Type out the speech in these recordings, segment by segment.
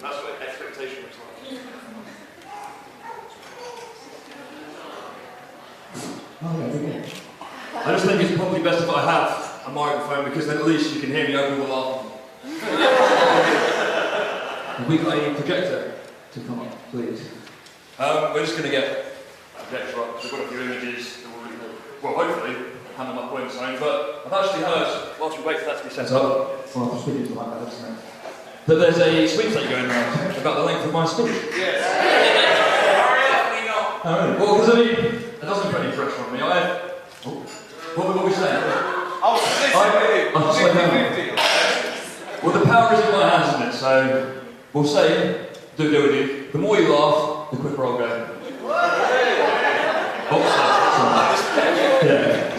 That's what expectation looks like. I just think it's probably best if I have a microphone because then at least you can hear me over the laughing. Have we got a projector to come up, please? We're just going to get a projector up because we've got a few images that we'll really, well, hopefully hand them up when it's home. But I've actually heard, whilst we wait for that to be set up, well, I'll speak into the mic, that there's a sweepstake going around about the length of my speech. Yes. Oh, really? Well, because I mean, it doesn't put any pressure on me. What were we saying? Oh, 50-50. Well, the power is in my hands, isn't it? So we'll say, do with you. The more you laugh, the quicker I'll go. Yeah.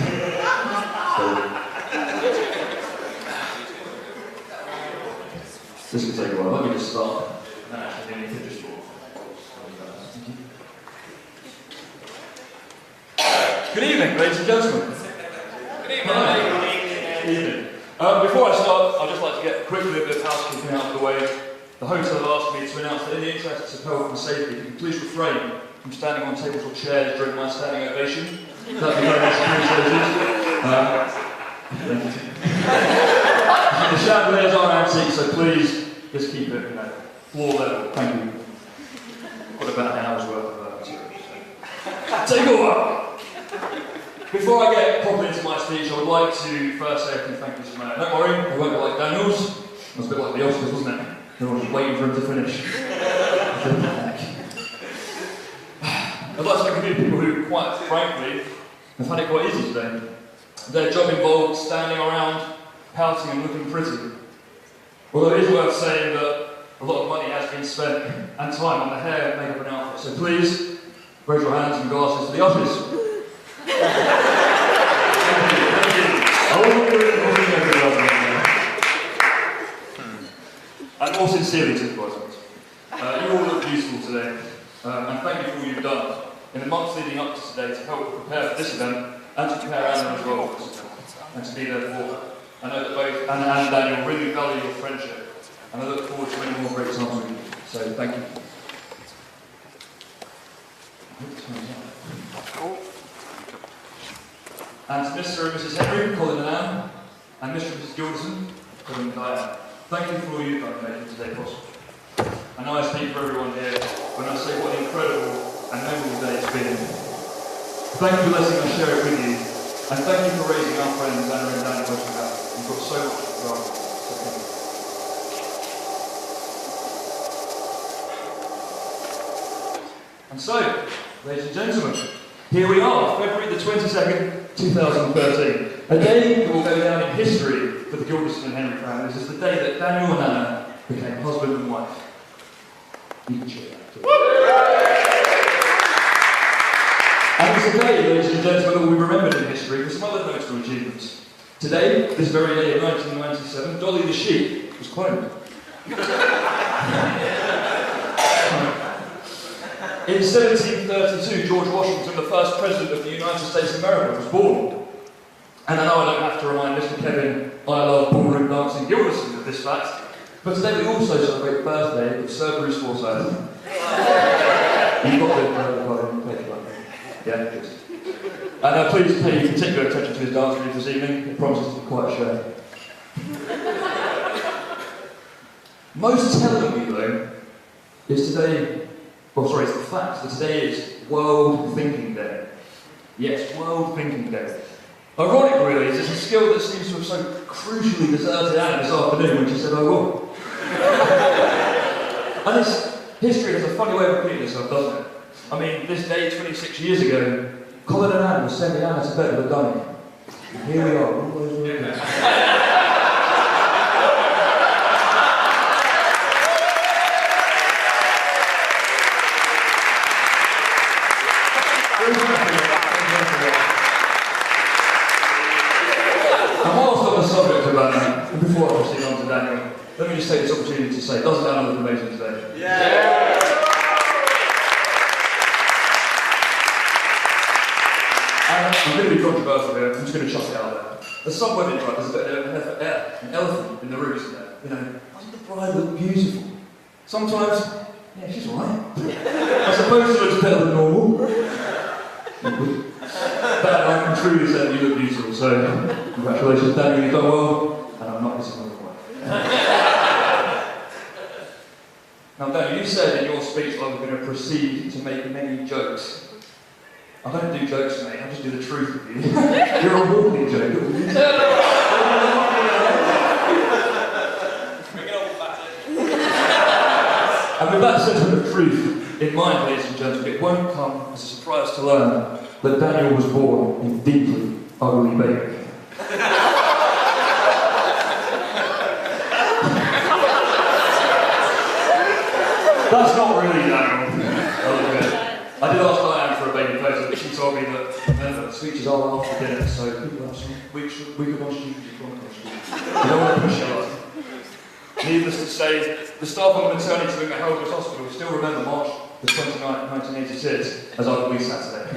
This will take a while. Let me just start. Good evening, ladies and gentlemen. Good evening. Good evening. Before I start, I'd just like to get quickly a bit of housekeeping out of the way. The hotel have asked me to announce that in the interests of health and safety, if you please refrain from standing on tables or chairs during my standing ovation. That'd be very much appreciated. The chandeliers are antique, so please just keep it, floor level. Thank you. Got about an hour's worth of material. Take a while. Before I get properly into my speech, I would like to first say a few thank yous to my. Don't worry, I won't be like Daniel's. It was a bit like the Oscars, wasn't it? Everyone was waiting for him to finish. I'd like to thank a few people who, quite frankly, have had it quite easy today. Their job involved standing around, pouting and looking pretty. Although it is worth saying that a lot of money has been spent and time on the hair, makeup and outfit. So please, raise your hands and glasses to the ushers. And more sincerely to the president. You all look beautiful today, and thank you for all you've done in the months leading up to today to help prepare for this event and to prepare Anna as well for this event, and to be there for her. I know that both Anna and Daniel really value your friendship, and I look forward to many more great times with you. So thank you. And to Mr. and Mrs. Henry, Colin and Anne, and Mr. and Mrs. Gilderson, Colin and Diane, thank you for all you've done to make it today possible. I know I speak for everyone here when I say what an incredible and memorable day it's been. Thank you for letting us share it with you, and thank you for raising our friends Anna and Daniel as we have. You've got so much to love. And so, ladies and gentlemen, here we are, February the 22nd, 2013. A day that will go down in history for the Gilderson and Henry families as the day that Daniel and Anna became husband and wife. You can cheer that too. And it's a day, ladies and gentlemen, that will be remembered in history for some other notable achievements. Today, this very day of 1997, Dolly the sheep was cloned. In 1732, George Washington, the first president of the United States of America, was born. And I know I don't have to remind Mr. Kevin, I love ballroom dancing Gilderson of this fact, but today we also celebrate the birthday of Sir Bruce Forsyth. You've got the yeah, good. And please pay particular attention to his dance routine this evening. It promises to be quite a show. Most tellingly, though, is today. Well, sorry, it's the fact that today is World Thinking Day. Yes, World Thinking Day. Ironic, really, is it's a skill that seems to have so crucially deserted Anna this afternoon when she said, I will. And this history has a funny way of repeating itself, doesn't it? I mean, this day 26 years ago, Colin and Anne were sending Anna to bed with a dummy. And here we are, all those years. And whilst on the subject of Anna, and before I proceed on to Daniel, let me just take this opportunity to say, doesn't Anna look amazing today? Yeah! I'm going to be controversial here, I'm just going to chuck it out there. There's some women, right, there's an elephant in the room, isn't there? You know, doesn't the bride look beautiful? Sometimes, yeah, she's alright. I suppose she looks better than normal. That I can truly say that you look beautiful, so congratulations, Daniel, you've done well, and I'm not missing another wife. Now, Daniel, you said in your speech I was going to proceed to make many jokes. I don't do jokes, mate, I just do the truth with you. You're a walking joke. And with that sentiment of truth in mind, ladies and gentlemen, it won't come as a surprise to learn that Daniel was born a deeply ugly baby. That's not really Daniel. I did ask Diane for a baby photo, but she told me that speeches are after dinner, so people have some we could watch you if you want to watch you. You don't want to push it up. Needless to say, the staff on the maternity wing at Guildford Hospital still remember March the 29th, 1986 as our Week Saturday.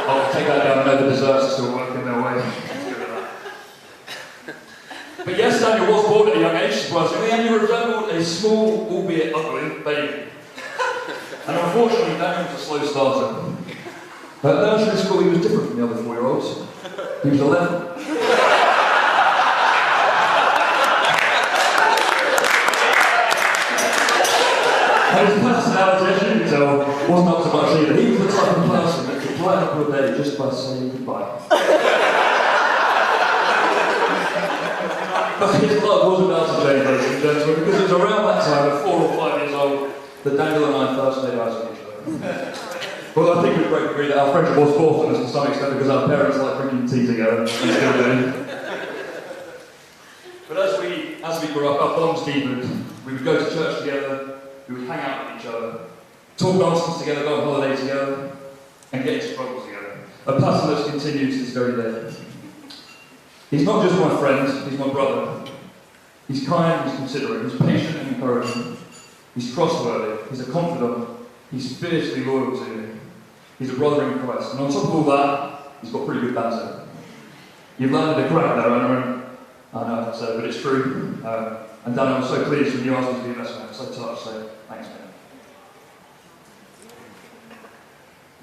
I'll take that down, I know the desserts are still working their way. But yes, Daniel was born at a young age, surprisingly, and he resembled a small, albeit ugly, baby. And unfortunately, Daniel was a slow starter. At nursery school, he was different from the other 4-year-olds. He was 11. And his personality, as you can tell, wasn't up to much either. He was the type of person that could brighten up your day just by saying goodbye. But his love was about to change, ladies and gentlemen, because it was around that time, at 4 or 5 years old, that Daniel and I first made eyes on each other. Well, I think we'd both agree that our friendship was forced on us to some extent because our parents like drinking tea together, and still do. But as we grew up, our bonds deepened. We would go to church together, we would hang out with each other, talk nonsense together, go on holiday together, and get into trouble together. A pattern that's continued to this very day. He's not just my friend, he's my brother. He's kind, he's considerate, he's patient and encouraging. He's trustworthy, he's a confidant, he's fiercely loyal to me. He's a brother in Christ. And on top of all that, he's got pretty good banter. You've landed a crack there, Anna, I know, so, but it's true. And Dan, I'm so pleased when you asked me to be your best man. I'm so touched, so thanks, man.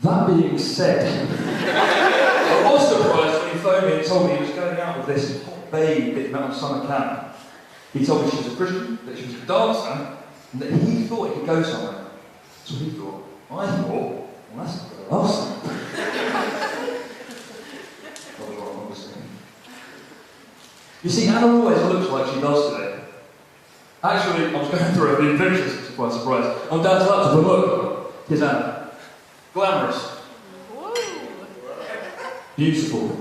That being said, I was surprised when he phoned me and told me he was going out with this hot babe that he met on summer camp. He told me she was a Christian, that she was a dancer, and that he thought he could go somewhere. That's what he thought. I thought, well, that's not the last time. Probably wrong, obviously. You see, Anna always looks like she does today. Actually, I was going through a few pictures, which is quite surprised. On Dad's laptop, but look, here's Anna. Glamorous. Beautiful.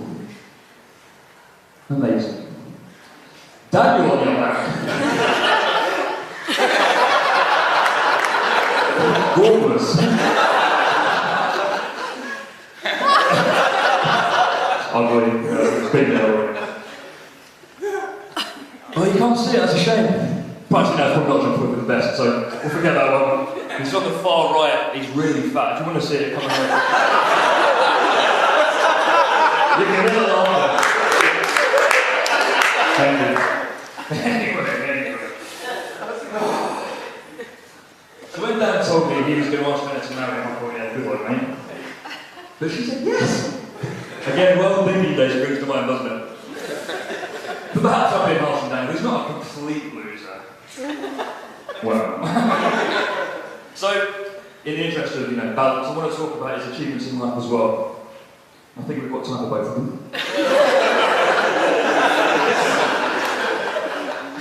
Amazing. Daniel, on the other hand. Gorgeous. Ugly. It's big now. Oh, you can't see it, that's a shame. Actually, no, it's probably not John with the best, so we'll forget that one. He's on the far right, he's really fat. Do you want to see it? Come on. You can hear the laughter. Thank you. Anyway. So when Dan told me he was going to ask Bennett to marry him, I thought, yeah, good one, mate. But she said yes. Again, well, thinking days brings to mind, doesn't it? But perhaps I'm being harsh on Dan, he's not a complete loser. Well. So, in the interest of, balance, I want to talk about his achievements in life as well. I think we've got time for both of them.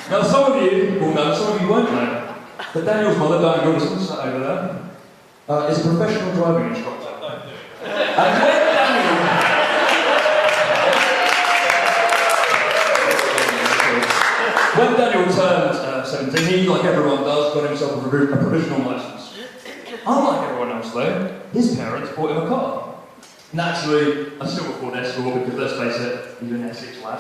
Now, some of you will know, some of you won't know, that Daniel's mother, Diane Gilderson, sat over there, is a professional driving instructor. And when Daniel turned 17, he, like everyone does, got himself a provisional licence. Unlike everyone else, though, his parents bought him a car. Naturally, a silver Ford Escort, because let's face it, he's an Essex lad.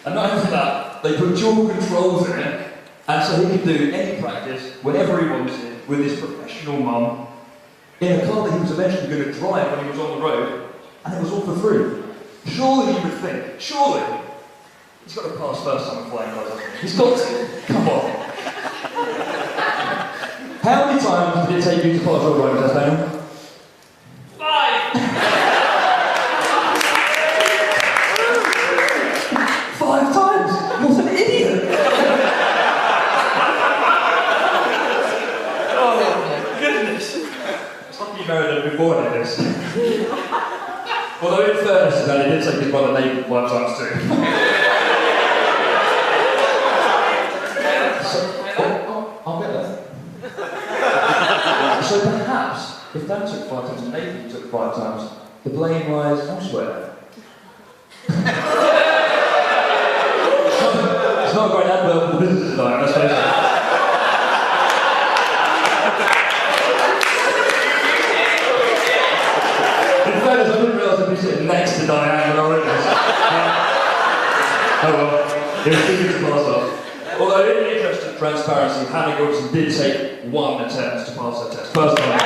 And not only that, they put dual controls in it, and so he could do any practice, whenever he wanted, with his professional mum, in a car that he was eventually going to drive when he was on the road, and it was all for free. Surely you would think, surely, He's got to pass first time with flying colours, hasn't he? He's got to. Come on. How many times did it take you to pass your driving test, Daniel? 5! 5 times? What an idiot! Oh my goodness! It's like you married her before like this. Although in fairness to that, he did take his brother naked 5 times too. I'll get that. So perhaps, if Dan took 5 times and Nathan took 5 times, the blame lies elsewhere. It's not a great advert for the business tonight, let's face it. In fairness, I didn't realise I'd be sitting next to Diane when I wrote this. Oh well, it was too good to pass off. Although in the interest of transparency, Hannah Gilderson did take 1 attempt to pass her test. First time.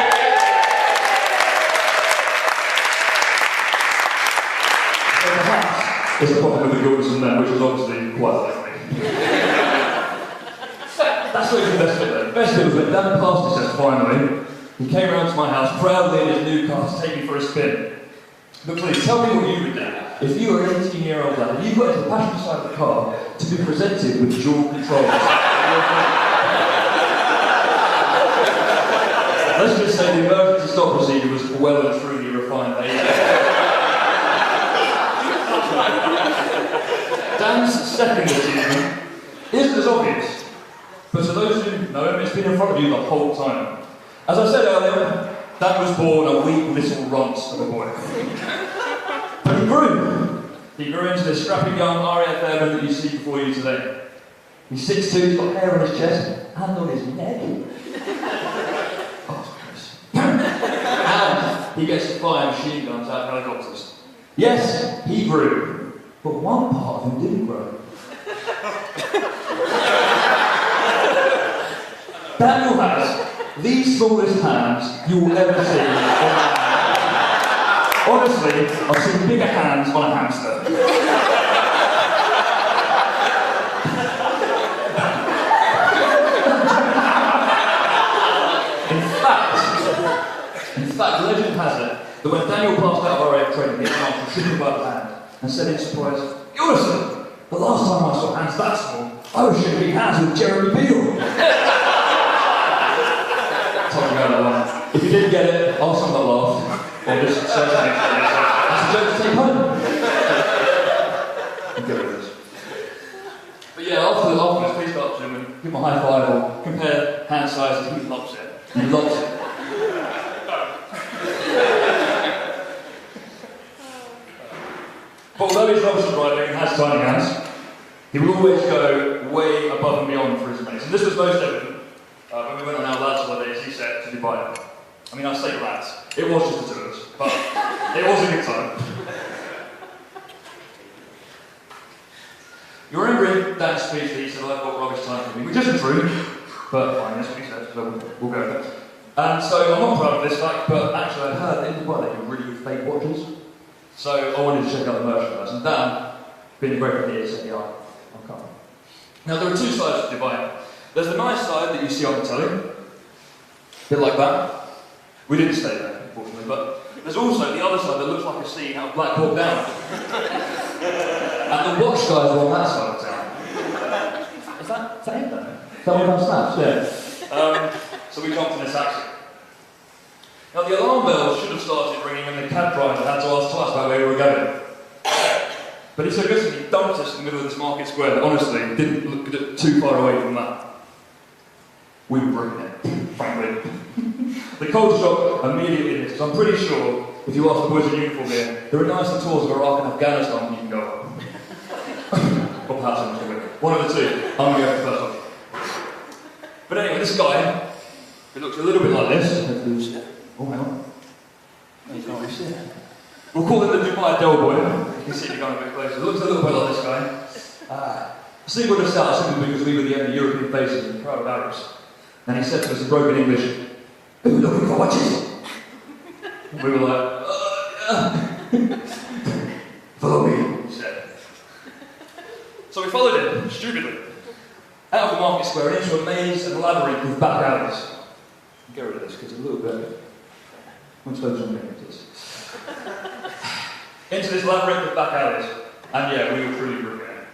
So perhaps there's a problem with the Gilderson then, which is obviously quite likely. That's not even the best bit though. The best bit was when Dan passed his test finally. He came round to my house proudly in his new car to take me for a spin. But please, tell me what you would do if you were an 18-year-old lad and you got into the passenger side of the car to be presented with dual controls. Let's just say the emergency stop procedure was well and truly refined. Dan's second achievement isn't as obvious, but to those who know him, it's been in front of you the whole time. As I said earlier, Dan was born a weak little runt of a boy. But he grew. He grew into this strapping young RAF airman that you see before you today. He's 6'2", he's got hair on his chest and on his neck. Oh, gross. And he gets to fire machine guns out of helicopters. Yes, he grew, but one part of him didn't grow. Daniel has the smallest hands you will ever see on a man. Honestly, I've seen bigger hands on a hamster. In fact, legend has it that when Daniel passed out of RAF training, he announced and shook him by the hand and said in surprise, "Gilderson, the last time I saw hands that small, I was shaking hands with Jeremy Beale." If you didn't get it, ask someone that laughed, or just search the next video. That's a joke to take home. I'm good with this. But yeah, after this, please go up to him and give him a high five or compare hand sizes. He loves it. He loves it. But although he's obviously driving and has tiny hands, he will always go way above and beyond for his mates. And this was most evident when we went on our lads' holidays, he said, to Dubai. I mean, I say lads. It was just the two of us, but it was a good time. You remember in Dan's speech that he said, "I've got rubbish time for me," which isn't true, but fine, that's what he said, so we'll go with it. And so I'm not proud of this fact, but actually I heard that in Dubai they do really good fake watches. So I wanted to check out the merchandise, and Dan, being a great idea, said, "Yeah, I'll come." Now there are two sides to Dubai. There's the nice side that you see on the telly, a bit like that. We didn't stay there, unfortunately, but there's also the other side that looks like a scene out of Black Hawk Down. And the watch guys are on that side of town. Is that him then? Is that one of our snaps? Yeah. So we jumped in a taxi. Now the alarm bells should have started ringing when the cab driver had to ask twice about where we were going. But he took us and he dumped us in the middle of this market square that honestly didn't look too far away from that. We were bringing it, frankly. The culture shock immediately hit us. I'm pretty sure if you ask the boys in uniform here, there are nicer tours of Iraq and Afghanistan you can go on. Or perhaps I'm going one of the two. I'm going to go for the first one. But anyway, this guy, who looks a little bit like this. Oh, hang on. No, you can't really see it. We'll call him the Dubai Del Boy. You can see him going a bit closer. It looks a little bit like this guy. Steve would have started simply because we were the only European faces and proud of Arabs. And he said to us in broken English, "Who are looking for watches?" We were like, "Follow me," he said. So we followed him, stupidly, out of the market square into a maze and labyrinth of back alleys. Get rid of this, because it's a little bit... What's focus on this? Into this labyrinth of back alleys. And yeah, we were truly brilliant.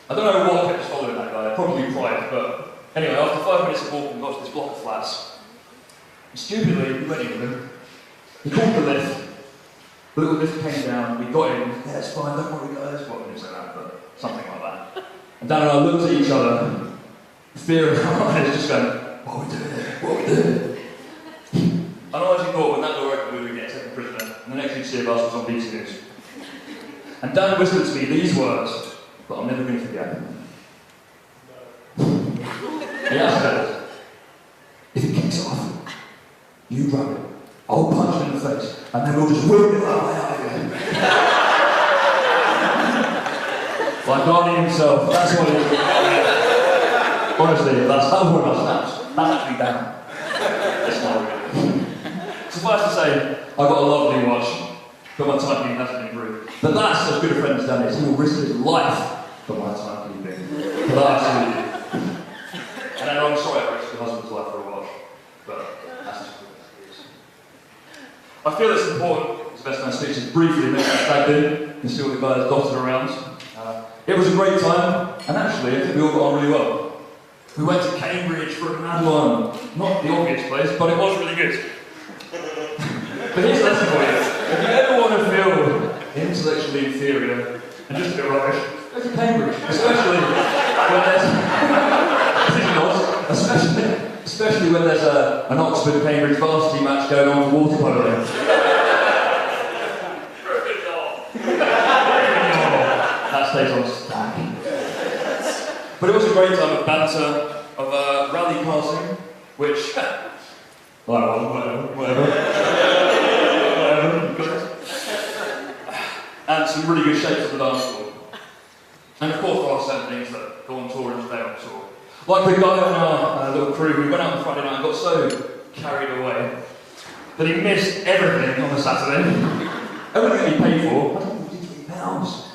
I don't know what kept us following that guy, probably pride, but anyway, after 5 minutes of walking, we got to this block of flats. And stupidly, we went in with him. He called the lift. The little lift came down, we got in. Yeah, it's fine, don't worry guys. Well, we didn't say that, but something like that. And Dan and I looked at each other, fear in our eyes, just going, what are we doing here? What are we doing? And I actually thought when that door opened, we were getting taken prisoner, and the next thing to see of us was on BT News. And Dan whispered to me these words, but I'm never going to forget them. He said, if it kicks off, you run it. I'll punch him in the face, and then we'll just whip it our way out of here. Like Arnie himself, that's what it is. Honestly, that was one of my snaps. That's actually down. It's not really. Suffice to say, I got a lovely watch, but my timekeeping hasn't improved. But that's as good a friend as Dan is. He will risk his life for my timekeeping. But I absolutely do. And then I'm sorry I risked my husband's life for a watch, but that's just what it is. I feel it's important, as best man speaks, to briefly make that back in and see what the guys dotted around. It was a great time, and actually, I think we all got on really well. We went to Cambridge for a mad one. Not the obvious place, but it was really good. But here's the lesson for you. If you ever want to feel intellectually inferior and just a bit rubbish, go to Cambridge. Especially when there's... especially when there's an Oxford-Cambridge varsity match going on for water polo. That stays on stack. But it was a great time of banter, of rally passing, which... whatever. And some really good shapes of the dance floor. And of course there are certain things that go on tour and stay on tour. Like the guy on our little crew who went out on Friday night and got so carried away that he missed everything on the Saturday. Everything he paid for, £143.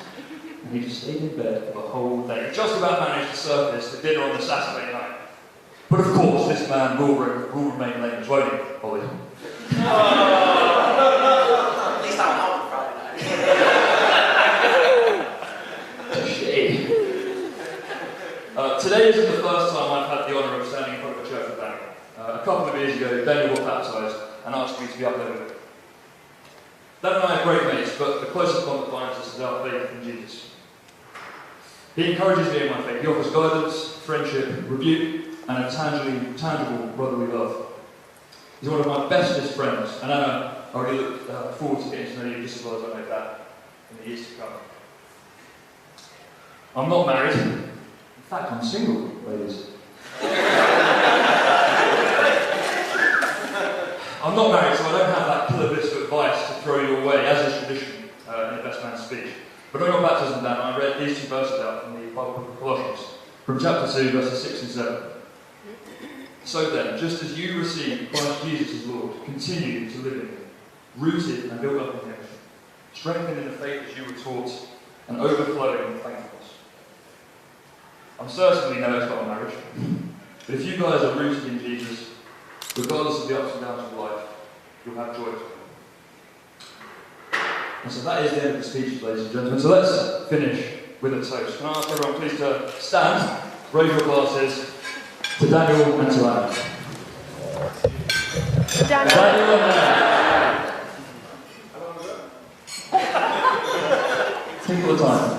And he just stayed in bed for the whole day. He just about managed to surface the dinner on the Saturday night. But of course, this man will remain nameless, won't he, Ollie? At least I'm out on Friday night. Today isn't the first time I've had the honour of standing in front of a church with Daniel. A couple of years ago, Daniel got baptised and asked me to be up there with him. Dan and I are great mates, but the closest bond that binds us is our faith in Jesus. He encourages me in my faith. He offers guidance, friendship, rebuke, and a tangible brotherly love. He's one of my bestest friends, and Anna, I really look forward to getting to know you just as well as I know that in the years to come. I'm not married. In fact, I'm single, ladies. I'm not married, so I don't have that killer bit of advice to throw your way, as is tradition in the best man's speech. But on your baptism, Dan, I read these two verses out from the Bible book of Colossians, from chapter 2, verses 6 and 7. So then, just as you received Christ Jesus as Lord, continue to live in Him, rooted and built up in Him, strengthened in the faith as you were taught, and overflowing in thankfulness. I'm certainly no expert on marriage, but if you guys are rooted in Jesus, regardless of the ups and downs of life, you'll have joy. And so that is the end of the speech, ladies and gentlemen. So let's finish with a toast. Can I ask everyone please to stand, raise your glasses to Daniel and to Anna. Daniel and Anna. Take all the time.